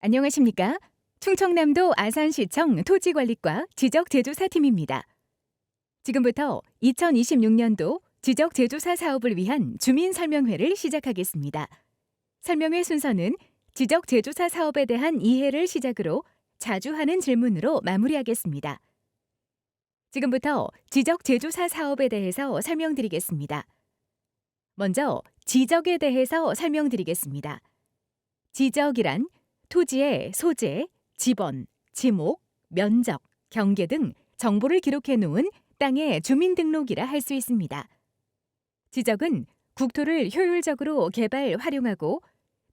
안녕하십니까? 충청남도 아산시청 토지관리과 지적제조사팀입니다. 지금부터 2026년도 지적제조사 사업을 위한 주민설명회를 시작하겠습니다. 설명회 순서는 지적제조사 사업에 대한 이해를 시작으로 자주 하는 질문으로 마무리하겠습니다. 지금부터 지적제조사 사업에 대해서 설명드리겠습니다. 먼저 지적에 대해서 설명드리겠습니다. 지적이란 토지의 소재, 지번, 지목, 면적, 경계 등 정보를 기록해 놓은 땅의 주민등록이라 할 수 있습니다. 지적은 국토를 효율적으로 개발, 활용하고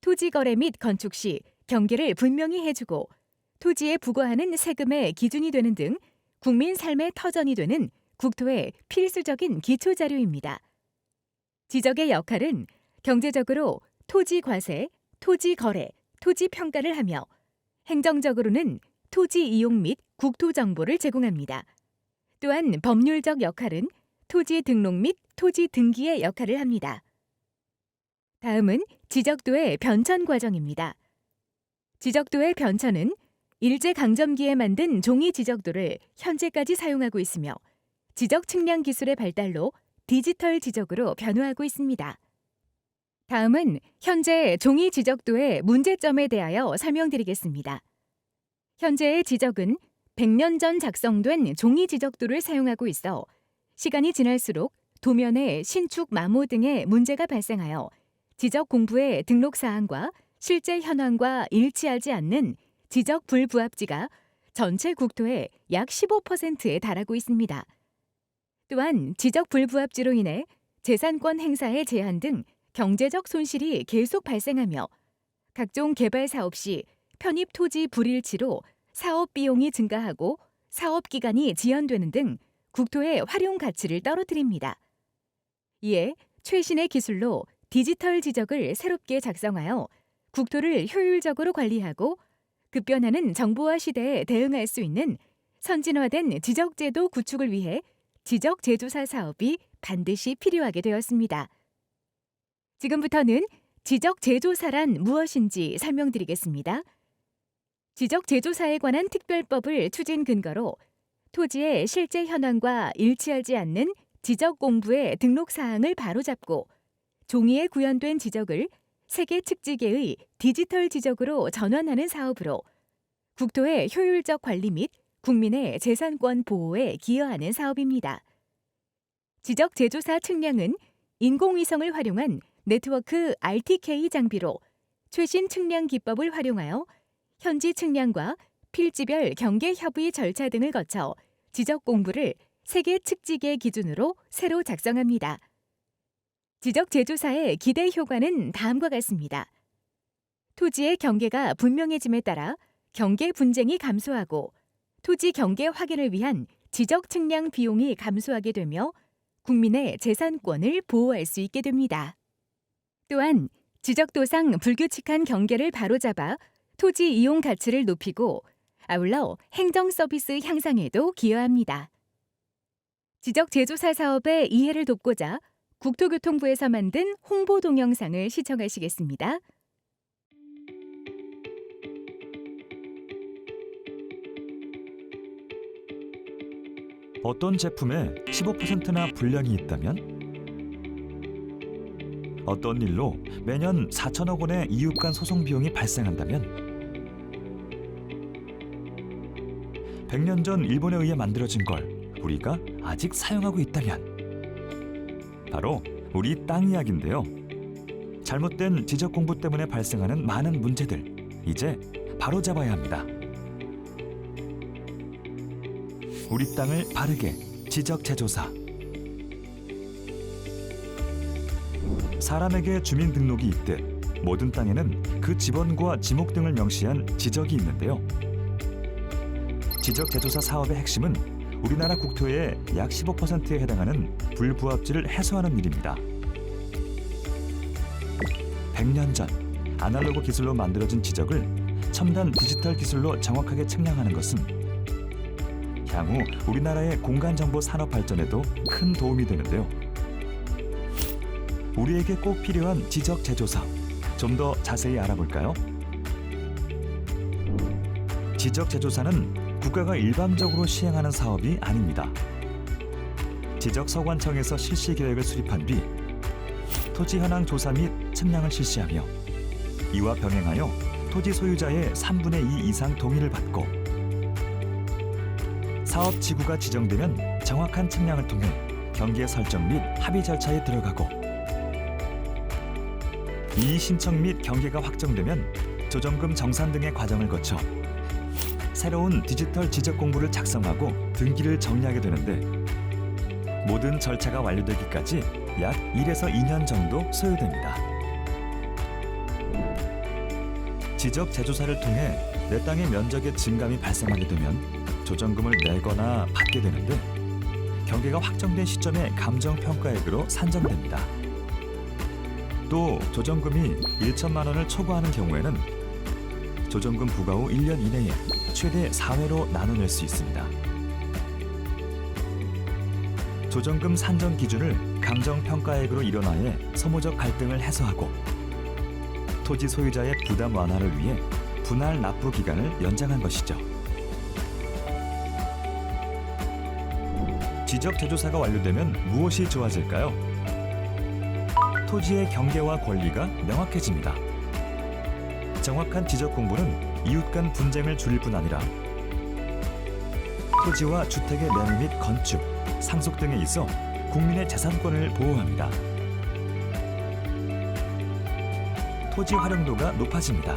토지 거래 및 건축 시 경계를 분명히 해주고 토지에 부과하는 세금의 기준이 되는 등 국민 삶의 터전이 되는 국토의 필수적인 기초자료입니다. 지적의 역할은 경제적으로 토지 과세, 토지 거래, 토지 평가를 하며 행정적으로는 토지 이용 및 국토 정보를 제공합니다. 또한 법률적 역할은 토지 등록 및 토지 등기의 역할을 합니다. 다음은 지적도의 변천 과정입니다. 지적도의 변천은 일제강점기에 만든 종이 지적도를 현재까지 사용하고 있으며 지적 측량 기술의 발달로 디지털 지적으로 변화하고 있습니다. 다음은 현재 종이 지적도의 문제점에 대하여 설명드리겠습니다. 현재의 지적은 100년 전 작성된 종이 지적도를 사용하고 있어 시간이 지날수록 도면의 신축 마모 등의 문제가 발생하여 지적 공부의 등록 사항과 실제 현황과 일치하지 않는 지적 불부합지가 전체 국토의 약 15%에 달하고 있습니다. 또한 지적 불부합지로 인해 재산권 행사의 제한 등 경제적 손실이 계속 발생하며 각종 개발 사업 시 편입 토지 불일치로 사업 비용이 증가하고 사업 기간이 지연되는 등 국토의 활용 가치를 떨어뜨립니다. 이에 최신의 기술로 디지털 지적을 새롭게 작성하여 국토를 효율적으로 관리하고 급변하는 정보화 시대에 대응할 수 있는 선진화된 지적제도 구축을 위해 지적제조사 사업이 반드시 필요하게 되었습니다. 지금부터는 지적제조사란 무엇인지 설명드리겠습니다. 지적제조사에 관한 특별법을 추진 근거로 토지의 실제 현황과 일치하지 않는 지적 공부의 등록 사항을 바로잡고 종이에 구현된 지적을 세계 측지계의 디지털 지적으로 전환하는 사업으로 국토의 효율적 관리 및 국민의 재산권 보호에 기여하는 사업입니다. 지적제조사 측량은 인공위성을 활용한 네트워크 RTK 장비로 최신 측량 기법을 활용하여 현지 측량과 필지별 경계 협의 절차 등을 거쳐 지적 공부를 세계 측지계 기준으로 새로 작성합니다. 지적제조사의 기대 효과는 다음과 같습니다. 토지의 경계가 분명해짐에 따라 경계 분쟁이 감소하고 토지 경계 확인을 위한 지적 측량 비용이 감소하게 되며 국민의 재산권을 보호할 수 있게 됩니다. 또한 지적도상 불규칙한 경계를 바로잡아 토지 이용 가치를 높이고 아울러 행정 서비스 향상에도 기여합니다. 지적제조사 사업의 이해를 돕고자 국토교통부에서 만든 홍보 동영상을 시청하시겠습니다. 어떤 제품에 15%나 불량이 있다면? 어떤 일로 매년 4천억 원의 이웃간 소송 비용이 발생한다면? 100년 전 일본에 의해 만들어진 걸 우리가 아직 사용하고 있다면? 바로 우리 땅 이야기인데요. 잘못된 지적 공부 때문에 발생하는 많은 문제들, 이제 바로잡아야 합니다. 우리 땅을 바르게 지적재조사. 사람에게 주민등록이 있듯 모든 땅에는 그 지번과 지목 등을 명시한 지적이 있는데요. 지적재조사 사업의 핵심은 우리나라 국토의 약 15%에 해당하는 불부합지를 해소하는 일입니다. 100년 전 아날로그 기술로 만들어진 지적을 첨단 디지털 기술로 정확하게 측량하는 것은 향후 우리나라의 공간정보 산업 발전에도 큰 도움이 되는데요. 우리에게 꼭 필요한 지적 제조사, 좀 더 자세히 알아볼까요? 지적재조사는 국가가 일방적으로 시행하는 사업이 아닙니다. 지적서관청에서 실시 계획을 수립한 뒤 토지 현황 조사 및 측량을 실시하며 이와 병행하여 토지 소유자의 3분의 2 이상 동의를 받고 사업 지구가 지정되면 정확한 측량을 통해 경계 설정 및 합의 절차에 들어가고 이의 신청 및 경계가 확정되면 조정금 정산 등의 과정을 거쳐 새로운 디지털 지적 공부를 작성하고 등기를 정리하게 되는데 모든 절차가 완료되기까지 약 1에서 2년 정도 소요됩니다. 지적 재조사를 통해 내 땅의 면적의 증감이 발생하게 되면 조정금을 내거나 받게 되는데 경계가 확정된 시점에 감정평가액으로 산정됩니다. 또 조정금이 1천만 원을 초과하는 경우에는 조정금 부과 후 1년 이내에 최대 4회로 나눠낼 수 있습니다. 조정금 산정 기준을 감정평가액으로 일원화해 소모적 갈등을 해소하고 토지 소유자의 부담 완화를 위해 분할 납부 기간을 연장한 것이죠. 지적 재조사가 완료되면 무엇이 좋아질까요? 토지의 경계와 권리가 명확해집니다. 정확한 지적 공부는 이웃 간 분쟁을 줄일 뿐 아니라 토지와 주택의 매매 및 건축, 상속 등에 있어 국민의 재산권을 보호합니다. 토지 활용도가 높아집니다.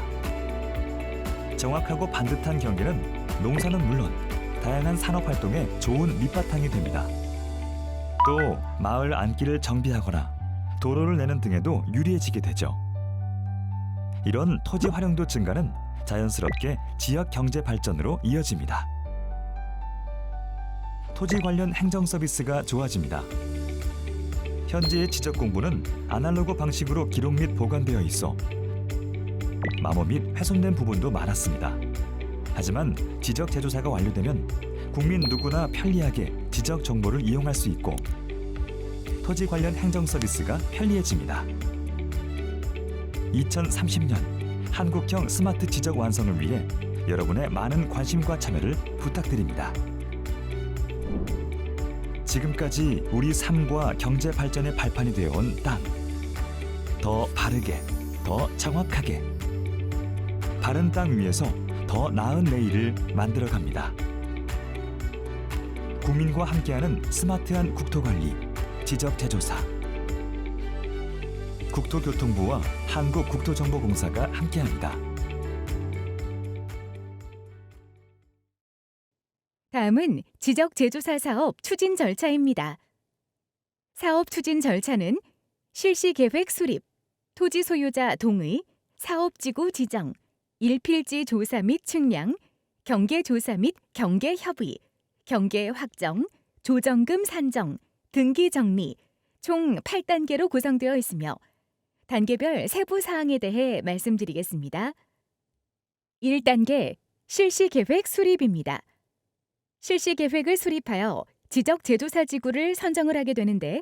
정확하고 반듯한 경계는 농사는 물론 다양한 산업 활동에 좋은 밑바탕이 됩니다. 또 마을 안길을 정비하거나 도로를 내는 등에도 유리해지게 되죠. 이런 토지 활용도 증가는 자연스럽게 지역 경제 발전으로 이어집니다. 토지 관련 행정 서비스가 좋아집니다. 현재의 지적 공부는 아날로그 방식으로 기록 및 보관되어 있어 마모 및 훼손된 부분도 많았습니다. 하지만 지적 재조사가 완료되면 국민 누구나 편리하게 지적 정보를 이용할 수 있고 토지 관련 행정 서비스가 편리해집니다. 2030년 한국형 스마트 지적 완성을 위해 여러분의 많은 관심과 참여를 부탁드립니다. 지금까지 우리 삶과 경제 발전의 발판이 되어온 땅. 더 바르게, 더 정확하게. 바른 땅 위에서 더 나은 내일을 만들어갑니다. 국민과 함께하는 스마트한 국토관리, 지적재조사. 국토교통부와 한국국토정보공사가 함께합니다. 다음은 지적재조사 사업 추진 절차입니다. 사업 추진 절차는 실시계획 수립, 토지 소유자 동의, 사업지구 지정, 일필지 조사 및 측량, 경계조사 및 경계협의, 경계 확정, 조정금 산정, 등기 정리, 총 8단계로 구성되어 있으며 단계별 세부 사항에 대해 말씀드리겠습니다. 1단계 실시계획 수립입니다. 실시계획을 수립하여 지적재조사지구를 선정을 하게 되는데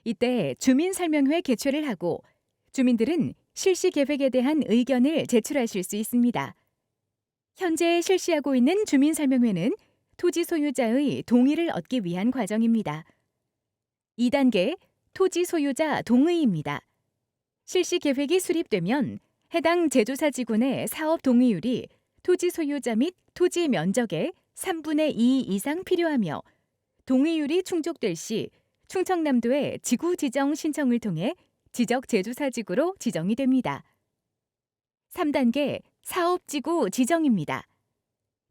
이때 주민설명회 개최를 하고 주민들은 실시계획에 대한 의견을 제출하실 수 있습니다. 현재 실시하고 있는 주민설명회는 토지 소유자의 동의를 얻기 위한 과정입니다. 2단계 토지 소유자 동의입니다. 실시계획이 수립되면 해당 제조사지구 내 사업 동의율이 토지 소유자 및 토지 면적의 3분의 2 이상 필요하며 동의율이 충족될 시 충청남도의 지구 지정 신청을 통해 지적 제조사지구로 지정이 됩니다. 3단계 사업지구 지정입니다.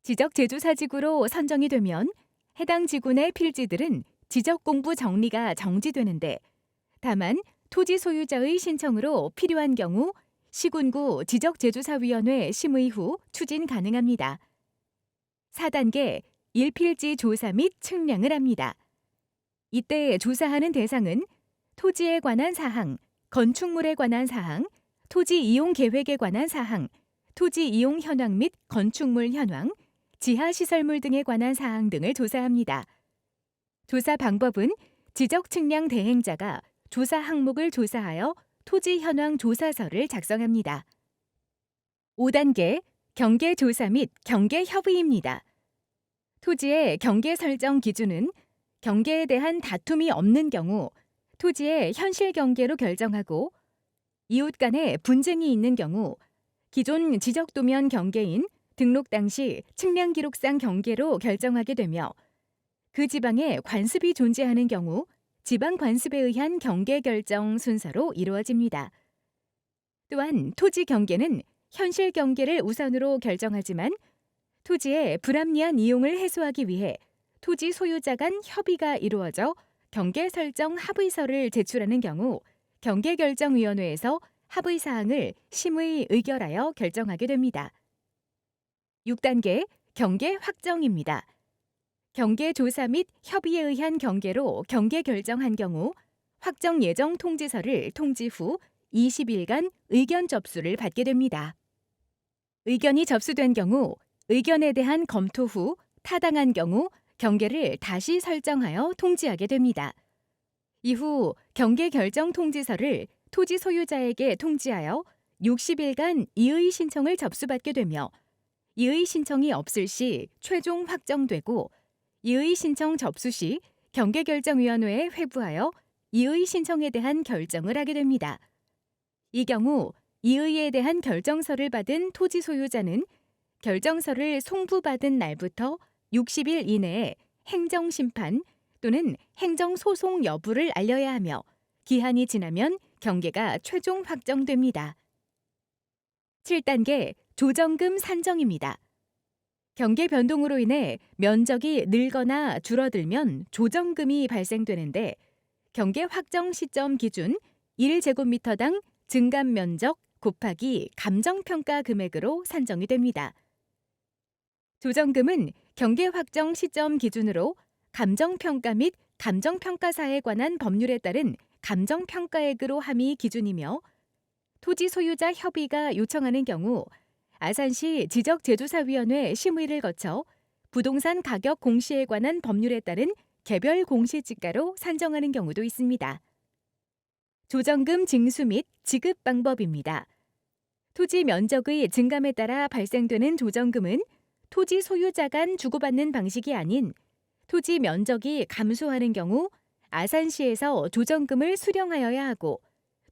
지적 제조사지구로 선정이 되면 해당 지구 내 필지들은 지적공부 정리가 정지되는데 다만 토지 소유자의 신청으로 필요한 경우 시군구 지적제조사위원회 심의 후 추진 가능합니다. 4단계 일필지 조사 및 측량을 합니다. 이때 조사하는 대상은 토지에 관한 사항, 건축물에 관한 사항, 토지 이용 계획에 관한 사항, 토지 이용 현황 및 건축물 현황, 지하시설물 등에 관한 사항 등을 조사합니다. 조사 방법은 지적 측량 대행자가 조사 항목을 조사하여 토지 현황 조사서를 작성합니다. 5단계 경계 조사 및 경계 협의입니다. 토지의 경계 설정 기준은 경계에 대한 다툼이 없는 경우 토지의 현실 경계로 결정하고 이웃 간에 분쟁이 있는 경우 기존 지적도면 경계인 등록 당시 측량기록상 경계로 결정하게 되며 그 지방에 관습이 존재하는 경우 지방 관습에 의한 경계 결정 순서로 이루어집니다. 또한 토지 경계는 현실 경계를 우선으로 결정하지만 토지의 불합리한 이용을 해소하기 위해 토지 소유자 간 협의가 이루어져 경계 설정 합의서를 제출하는 경우 경계결정위원회에서 합의 사항을 심의 의결하여 결정하게 됩니다. 6단계 경계 확정입니다. 경계 조사 및 협의에 의한 경계로 경계 결정한 경우 확정 예정 통지서를 통지 후 20일간 의견 접수를 받게 됩니다. 의견이 접수된 경우 의견에 대한 검토 후 타당한 경우 경계를 다시 설정하여 통지하게 됩니다. 이후 경계 결정 통지서를 토지 소유자에게 통지하여 60일간 이의 신청을 접수받게 되며 이의 신청이 없을 시 최종 확정되고 이의 신청 접수 시 경계결정위원회에 회부하여 이의 신청에 대한 결정을 하게 됩니다. 이 경우 이의에 대한 결정서를 받은 토지 소유자는 결정서를 송부받은 날부터 60일 이내에 행정심판 또는 행정소송 여부를 알려야 하며 기한이 지나면 경계가 최종 확정됩니다. 7단계 조정금 산정입니다. 경계 변동으로 인해 면적이 늘거나 줄어들면 조정금이 발생되는데 경계 확정 시점 기준 1제곱미터당 증감 면적 곱하기 감정평가 금액으로 산정이 됩니다. 조정금은 경계 확정 시점 기준으로 감정평가 및 감정평가사에 관한 법률에 따른 감정평가액으로 함의 기준이며 토지 소유자 협의가 요청하는 경우 아산시 지적재조사위원회 심의를 거쳐 부동산 가격 공시에 관한 법률에 따른 개별 공시지가로 산정하는 경우도 있습니다. 조정금 징수 및 지급 방법입니다. 토지 면적의 증감에 따라 발생되는 조정금은 토지 소유자 간 주고받는 방식이 아닌 토지 면적이 감소하는 경우 아산시에서 조정금을 수령하여야 하고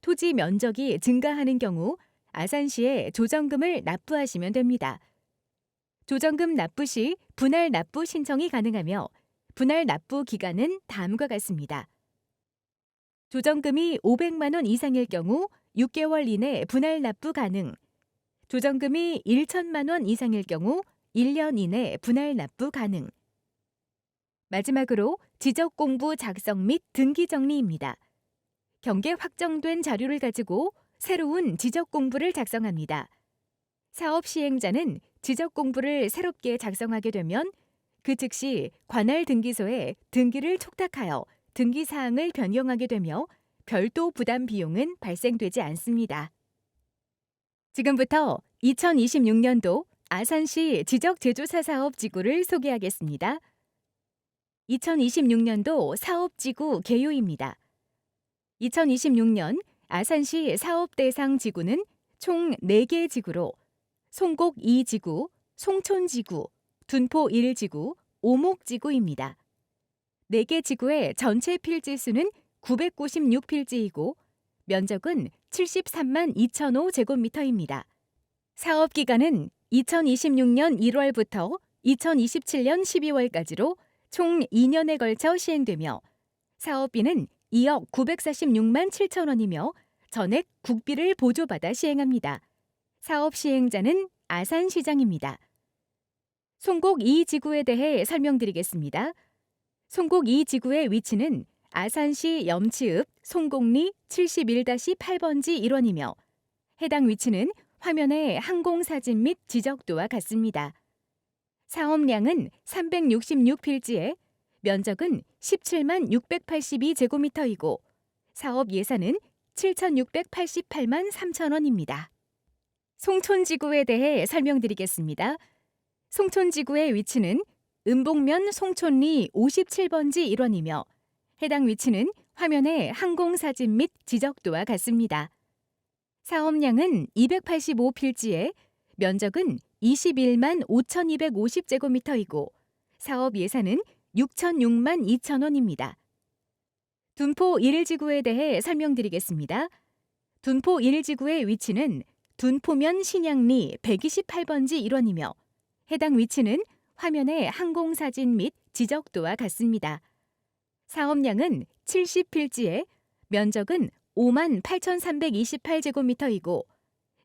토지 면적이 증가하는 경우 아산시에 조정금을 납부하시면 됩니다. 조정금 납부 시 분할 납부 신청이 가능하며 분할 납부 기간은 다음과 같습니다. 조정금이 500만 원 이상일 경우 6개월 이내 분할 납부 가능. 조정금이 1천만 원 이상일 경우 1년 이내 분할 납부 가능. 마지막으로 지적공부 작성 및 등기 정리입니다. 경계 확정된 자료를 가지고 새로운 지적공부를 작성합니다. 사업 시행자는 지적공부를 새롭게 작성하게 되면 그 즉시 관할 등기소에 등기를 촉탁하여 등기 사항을 변경하게 되며 별도 부담 비용은 발생되지 않습니다. 지금부터 2026년도 아산시 지적제조사 사업 지구를 소개하겠습니다. 2026년도 사업지구 개요입니다. 2026년 아산시 사업 대상 지구는 총 4개 지구로 송곡 2지구, 송촌지구, 둔포 1지구, 오목지구입니다. 4개 지구의 전체 필지 수는 996필지이고 면적은 73만 2,005 제곱미터입니다. 사업 기간은 2026년 1월부터 2027년 12월까지로 총 2년에 걸쳐 시행되며 사업비는 2억 946만 7천 원이며 전액 국비를 보조받아 시행합니다. 사업 시행자는 아산시장입니다. 송곡 2지구에 대해 설명드리겠습니다. 송곡 2지구의 위치는 아산시 염치읍 송곡리 71-8번지 1원이며 해당 위치는 화면의 항공사진 및 지적도와 같습니다. 사업량은 366필지에 면적은 17만 682제곱미터이고 사업 예산은 7,688만 3천 원입니다. 송촌지구에 대해 설명드리겠습니다. 송촌지구의 위치는 음봉면 송촌리 57번지 1원이며 해당 위치는 화면의 항공사진 및 지적도와 같습니다. 사업량은 285필지에 면적은 21만 5,250제곱미터이고 사업 예산은 6,006만 2천 원입니다. 둔포 1지구에 대해 설명드리겠습니다. 둔포 1지구의 위치는 둔포면 신양리 128번지 일원이며 해당 위치는 화면의 항공사진 및 지적도와 같습니다. 사업량은 70필지에 면적은 5만 8,328제곱미터이고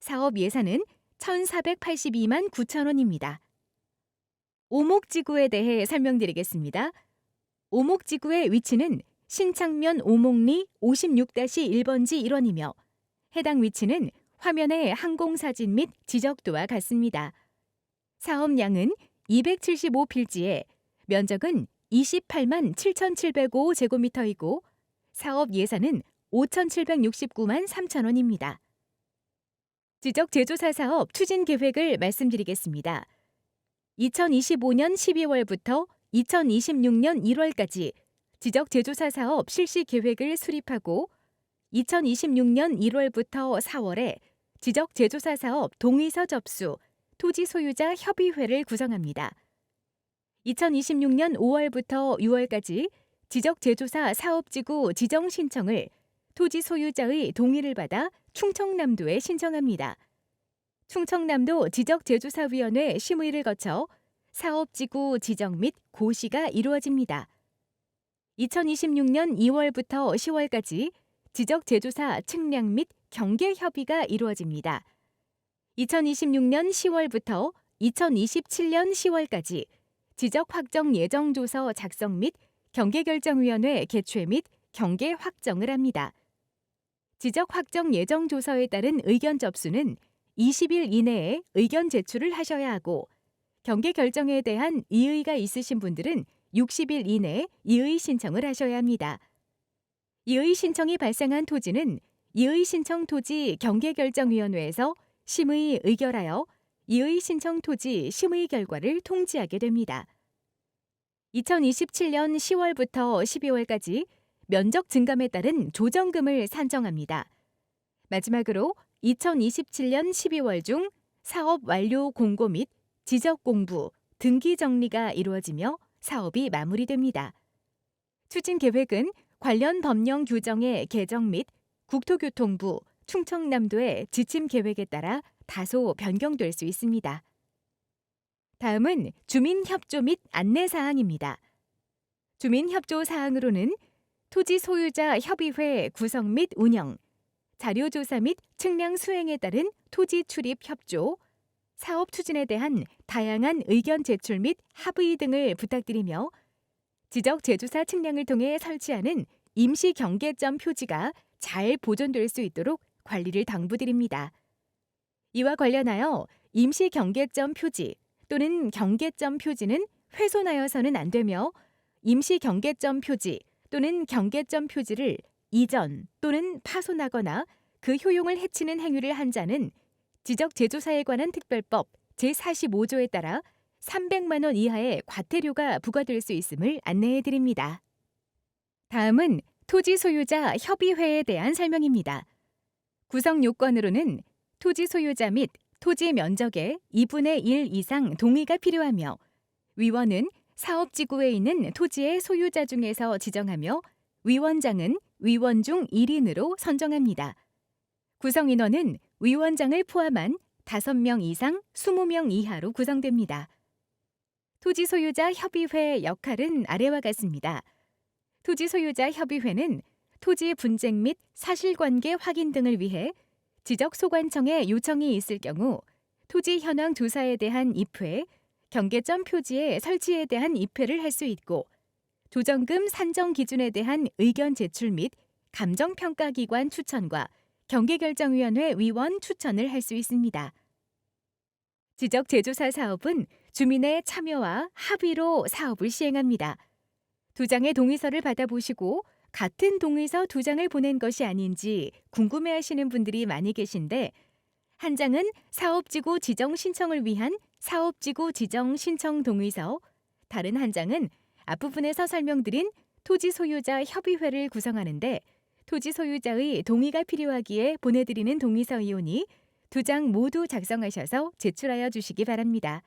사업 예산은 1,482만 9천 원입니다. 오목지구에 대해 설명드리겠습니다. 오목지구의 위치는 신창면 오목리 56-1번지 일원이며 해당 위치는 화면의 항공사진 및 지적도와 같습니다. 사업량은 275필지에 면적은 28만 7,705제곱미터이고 사업 예산은 5,769만 3천 원입니다. 지적제조사 사업 추진 계획을 말씀드리겠습니다. 2025년 12월부터 2026년 1월까지 지적제조사 사업 실시 계획을 수립하고 2026년 1월부터 4월에 지적제조사 사업 동의서 접수, 토지 소유자 협의회를 구성합니다. 2026년 5월부터 6월까지 지적제조사 사업지구 지정 신청을 토지 소유자의 동의를 받아 충청남도에 신청합니다. 충청남도 지적제조사위원회 심의를 거쳐 사업지구 지정 및 고시가 이루어집니다. 2026년 2월부터 10월까지 지적제조사 측량 및 경계 협의가 이루어집니다. 2026년 10월부터 2027년 10월까지 지적 확정 예정조서 작성 및 경계결정위원회 개최 및 경계 확정을 합니다. 지적 확정 예정조서에 따른 의견 접수는 20일 이내에 의견 제출을 하셔야 하고 경계 결정에 대한 이의가 있으신 분들은 60일 이내에 이의 신청을 하셔야 합니다. 이의 신청이 발생한 토지는 이의 신청 토지 경계결정위원회에서 심의 의결하여 이의 신청 토지 심의 결과를 통지하게 됩니다. 2027년 10월부터 12월까지 면적 증감에 따른 조정금을 산정합니다. 마지막으로 2027년 12월 중 사업 완료 공고 및 지적 공부, 등기 정리가 이루어지며 사업이 마무리됩니다. 추진 계획은 관련 법령 규정의 개정 및 국토교통부, 충청남도의 지침 계획에 따라 다소 변경될 수 있습니다. 다음은 주민협조 및 안내사항입니다. 주민협조 사항으로는 토지 소유자 협의회 구성 및 운영, 자료조사 및 측량 수행에 따른 토지 출입 협조, 사업 추진에 대한 다양한 의견 제출 및 합의 등을 부탁드리며 지적제조사 측량을 통해 설치하는 임시 경계점 표지가 잘 보존될 수 있도록 관리를 당부드립니다. 이와 관련하여 임시 경계점 표지 또는 경계점 표지는 훼손하여서는 안 되며 임시 경계점 표지 또는 경계점 표지를 이전 또는 파손하거나 그 효용을 해치는 행위를 한 자는 지적제조사에 관한 특별법 제45조에 따라 300만 원 이하의 과태료가 부과될 수 있음을 안내해 드립니다. 다음은 토지 소유자 협의회에 대한 설명입니다. 구성 요건으로는 토지 소유자 및 토지 면적의 2분의 1 이상 동의가 필요하며 위원은 사업지구에 있는 토지의 소유자 중에서 지정하며 위원장은 위원 중 1인으로 선정합니다. 구성 인원은 위원장을 포함한 5명 이상 20명 이하로 구성됩니다. 토지 소유자 협의회 역할은 아래와 같습니다. 토지 소유자 협의회는 토지 분쟁 및 사실관계 확인 등을 위해 지적소관청에 요청이 있을 경우 토지 현황 조사에 대한 입회, 경계점 표지의 설치에 대한 입회를 할 수 있고 조정금 산정 기준에 대한 의견 제출 및 감정평가기관 추천과 경계결정위원회 위원 추천을 할 수 있습니다. 지적제조사 사업은 주민의 참여와 합의로 사업을 시행합니다. 2장의 동의서를 받아보시고 같은 동의서 2장을 보낸 것이 아닌지 궁금해하시는 분들이 많이 계신데 한 장은 사업지구 지정 신청을 위한 사업지구 지정 신청 동의서, 다른 한 장은 앞부분에서 설명드린 토지 소유자 협의회를 구성하는데 토지 소유자의 동의가 필요하기에 보내드리는 동의서이오니 두 장 모두 작성하셔서 제출하여 주시기 바랍니다.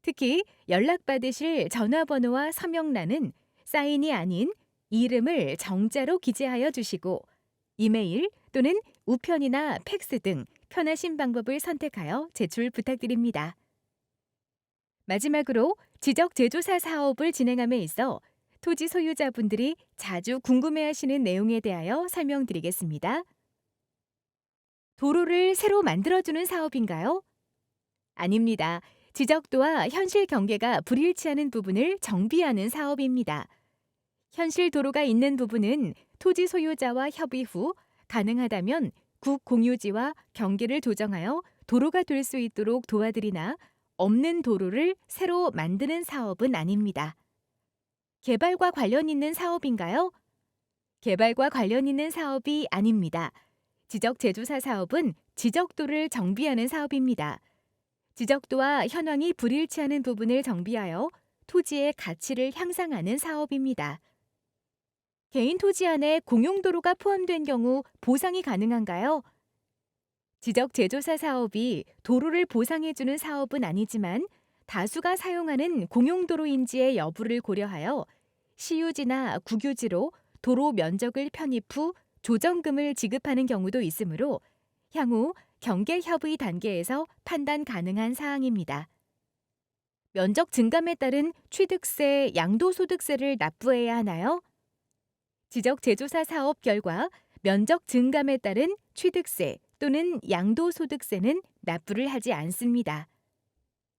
특히 연락받으실 전화번호와 서명란은 사인이 아닌 이름을 정자로 기재하여 주시고 이메일 또는 우편이나 팩스 등 편하신 방법을 선택하여 제출 부탁드립니다. 마지막으로 지적 제조사 사업을 진행함에 있어 토지 소유자분들이 자주 궁금해하시는 내용에 대하여 설명드리겠습니다. 도로를 새로 만들어주는 사업인가요? 아닙니다. 지적도와 현실 경계가 불일치하는 부분을 정비하는 사업입니다. 현실 도로가 있는 부분은 토지 소유자와 협의 후 가능하다면 국공유지와 경계를 조정하여 도로가 될 수 있도록 도와드리나 없는 도로를 새로 만드는 사업은 아닙니다. 개발과 관련 있는 사업인가요? 개발과 관련 있는 사업이 아닙니다. 지적 제조사 사업은 지적도를 정비하는 사업입니다. 지적도와 현황이 불일치하는 부분을 정비하여 토지의 가치를 향상하는 사업입니다. 개인 토지 안에 공용도로가 포함된 경우 보상이 가능한가요? 지적 제조사 사업이 도로를 보상해주는 사업은 아니지만 다수가 사용하는 공용도로인지의 여부를 고려하여 시유지나 국유지로 도로 면적을 편입 후 조정금을 지급하는 경우도 있으므로 향후 경계 협의 단계에서 판단 가능한 사항입니다. 면적 증감에 따른 취득세, 양도소득세를 납부해야 하나요? 지적 제조사 사업 결과 면적 증감에 따른 취득세 또는 양도소득세는 납부를 하지 않습니다.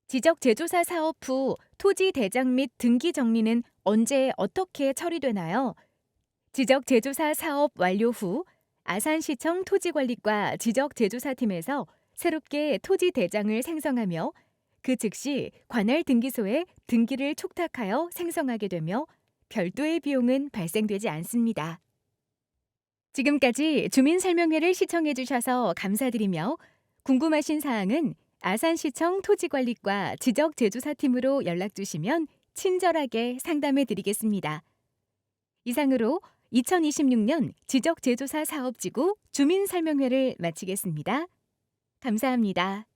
지적 제조사 사업 후 토지 대장 및 등기 정리는 언제 어떻게 처리되나요? 지적 제조사 사업 완료 후 아산시청 토지관리과 지적 제조사팀에서 새롭게 토지 대장을 생성하며 그 즉시 관할 등기소에 등기를 촉탁하여 생성하게 되며 별도의 비용은 발생되지 않습니다. 지금까지 주민설명회를 시청해 주셔서 감사드리며 궁금하신 사항은 아산시청 토지관리과 지적제조사팀으로 연락 주시면 친절하게 상담해 드리겠습니다. 이상으로 2026년 지적제조사 사업지구 주민설명회를 마치겠습니다. 감사합니다.